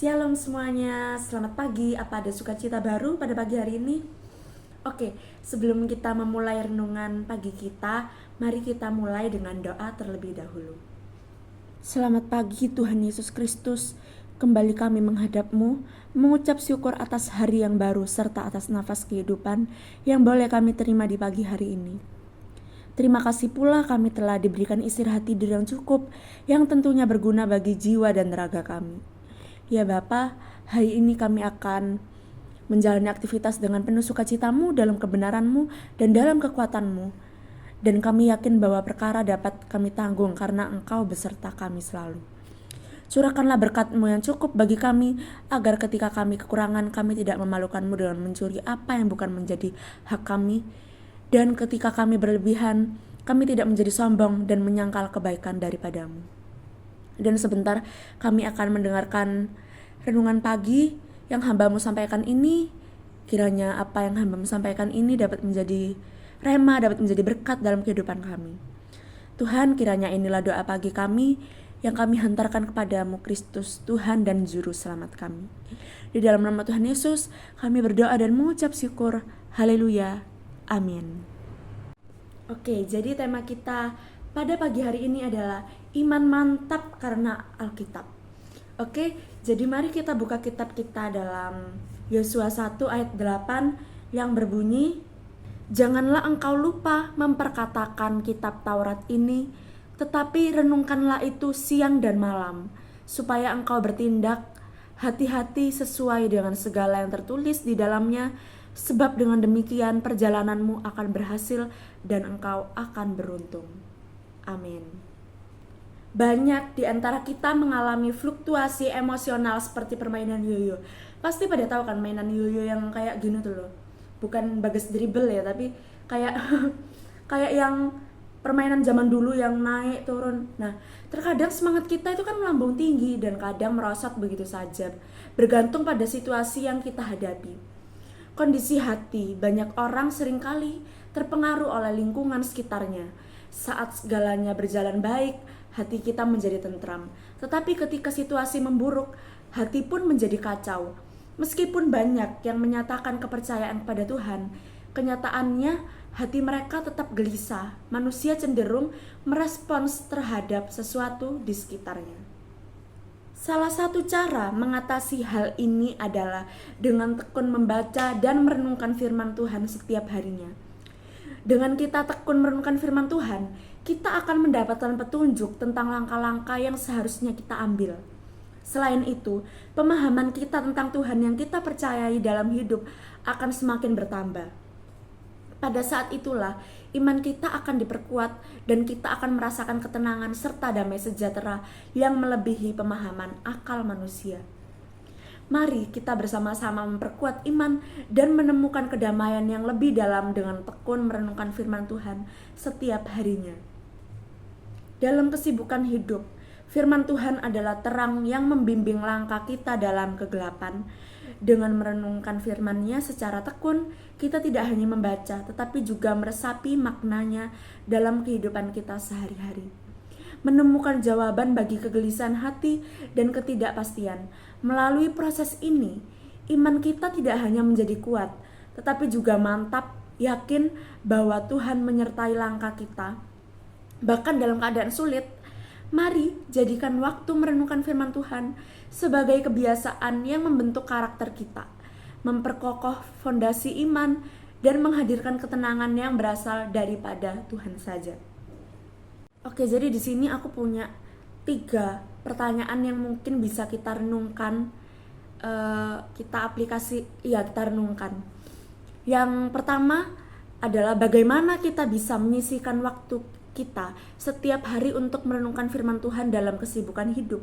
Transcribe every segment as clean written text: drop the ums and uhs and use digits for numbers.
Shalom semuanya, selamat pagi. Apa ada sukacita baru pada pagi hari ini? Oke, sebelum kita memulai renungan pagi kita, mari kita mulai dengan doa terlebih dahulu. Selamat pagi Tuhan Yesus Kristus. Kembali kami menghadap-Mu, mengucap syukur atas hari yang baru serta atas nafas kehidupan yang boleh kami terima di pagi hari ini. Terima kasih pula kami telah diberikan istirahat tidur yang cukup, yang tentunya berguna bagi jiwa dan raga kami. Ya Bapa, hari ini kami akan menjalani aktivitas dengan penuh sukacita-Mu dalam kebenaran-Mu dan dalam kekuatan-Mu. Dan kami yakin bahwa perkara dapat kami tanggung karena Engkau beserta kami selalu. Curahkanlah berkat-Mu yang cukup bagi kami, agar ketika kami kekurangan, kami tidak memalukan-Mu dengan mencuri apa yang bukan menjadi hak kami. Dan ketika kami berlebihan, kami tidak menjadi sombong dan menyangkal kebaikan daripada-Mu. Dan sebentar kami akan mendengarkan renungan pagi yang hamba-Mu sampaikan ini. Kiranya apa yang hamba-Mu sampaikan ini dapat menjadi rema, dapat menjadi berkat dalam kehidupan kami. Tuhan, kiranya inilah doa pagi kami yang kami hantarkan kepadamu Kristus, Tuhan dan Juru Selamat kami. Di dalam nama Tuhan Yesus, kami berdoa dan mengucap syukur. Haleluya. Amin. Oke, jadi tema kita pada pagi hari ini adalah iman mantap karena Alkitab. Oke, jadi mari kita buka kitab kita dalam Yosua 1 ayat 8 yang berbunyi, "Janganlah engkau lupa memperkatakan kitab Taurat ini, tetapi renungkanlah itu siang dan malam, supaya engkau bertindak hati-hati sesuai dengan segala yang tertulis di dalamnya, sebab dengan demikian perjalananmu akan berhasil dan engkau akan beruntung." Amin. Banyak di antara kita mengalami fluktuasi emosional seperti permainan yoyo. Pasti pada tahu kan mainan yoyo yang kayak gini tuh loh. Bukan bagas dribble ya, tapi kayak kayak yang permainan zaman dulu yang naik turun. Nah, terkadang semangat kita itu kan melambung tinggi dan kadang merosot begitu saja, bergantung pada situasi yang kita hadapi. Kondisi hati banyak orang seringkali terpengaruh oleh lingkungan sekitarnya. Saat segalanya berjalan baik, hati kita menjadi tentram. Tetapi ketika situasi memburuk, hati pun menjadi kacau. Meskipun banyak yang menyatakan kepercayaan kepada Tuhan, kenyataannya hati mereka tetap gelisah. Manusia cenderung merespons terhadap sesuatu di sekitarnya. Salah satu cara mengatasi hal ini adalah dengan tekun membaca dan merenungkan firman Tuhan setiap harinya. Dengan kita tekun merenungkan firman Tuhan, kita akan mendapatkan petunjuk tentang langkah-langkah yang seharusnya kita ambil. Selain itu, pemahaman kita tentang Tuhan yang kita percayai dalam hidup akan semakin bertambah. Pada saat itulah, iman kita akan diperkuat dan kita akan merasakan ketenangan serta damai sejahtera yang melebihi pemahaman akal manusia. Mari kita bersama-sama memperkuat iman dan menemukan kedamaian yang lebih dalam dengan tekun merenungkan firman Tuhan setiap harinya. Dalam kesibukan hidup, firman Tuhan adalah terang yang membimbing langkah kita dalam kegelapan. Dengan merenungkan firman-Nya secara tekun, kita tidak hanya membaca, tetapi juga meresapi maknanya dalam kehidupan kita sehari-hari. Menemukan jawaban bagi kegelisahan hati dan ketidakpastian. Melalui proses ini, iman kita tidak hanya menjadi kuat, tetapi juga mantap, yakin bahwa Tuhan menyertai langkah kita. Bahkan dalam keadaan sulit, mari jadikan waktu merenungkan firman Tuhan sebagai kebiasaan yang membentuk karakter kita, memperkokoh fondasi iman, dan menghadirkan ketenangan yang berasal daripada Tuhan saja. Oke, jadi di sini aku punya 3 pertanyaan yang mungkin bisa kita renungkan, kita renungkan. Yang pertama adalah bagaimana kita bisa menyisihkan waktu kita setiap hari untuk merenungkan firman Tuhan dalam kesibukan hidup.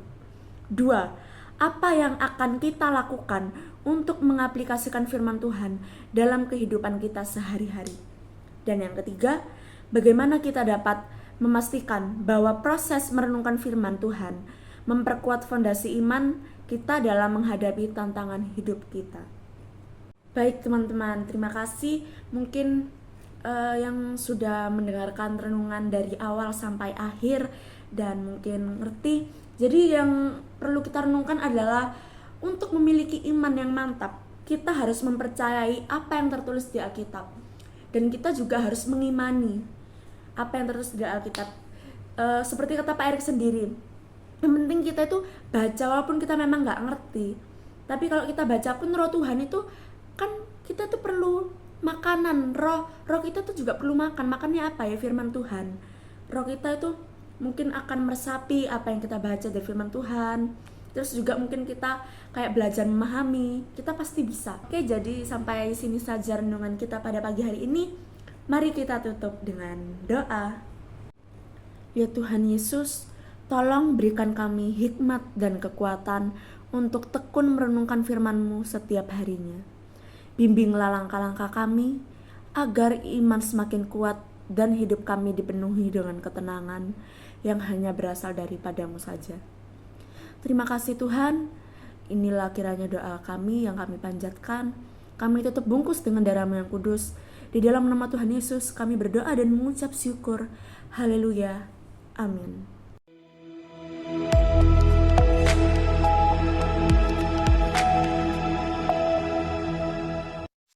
2. Apa yang akan kita lakukan untuk mengaplikasikan firman Tuhan dalam kehidupan kita sehari-hari? Dan yang ketiga, bagaimana kita dapat memastikan bahwa proses merenungkan firman Tuhan memperkuat fondasi iman kita dalam menghadapi tantangan hidup kita. Baik teman-teman, terima kasih mungkin yang sudah mendengarkan renungan dari awal sampai akhir dan mungkin ngerti. Jadi yang perlu kita renungkan adalah Untuk memiliki iman yang mantap, kita harus mempercayai apa yang tertulis di Alkitab. Dan kita juga harus mengimani apa yang tertulis di Alkitab. Seperti kata Pak Erik sendiri, yang penting kita itu baca walaupun kita memang nggak ngerti. Tapi kalau kita baca pun roh Tuhan itu kan kita tuh perlu makanan, roh kita tuh juga perlu makan. Makannya apa ya? Firman Tuhan. Roh kita itu mungkin akan meresapi apa yang kita baca dari firman Tuhan. Terus juga mungkin kita kayak belajar memahami, kita pasti bisa. Oke, jadi sampai sini saja renungan kita pada pagi hari ini. Mari kita tutup dengan doa. Ya Tuhan Yesus, tolong berikan kami hikmat dan kekuatan untuk tekun merenungkan firman-Mu setiap harinya. Bimbinglah langkah-langkah kami, agar iman semakin kuat dan hidup kami dipenuhi dengan ketenangan yang hanya berasal daripada-Mu saja. Terima kasih Tuhan, inilah kiranya doa kami yang kami panjatkan. Kami tutup bungkus dengan darah-Mu yang kudus. Di dalam nama Tuhan Yesus kami berdoa dan mengucap syukur. Haleluya. Amin.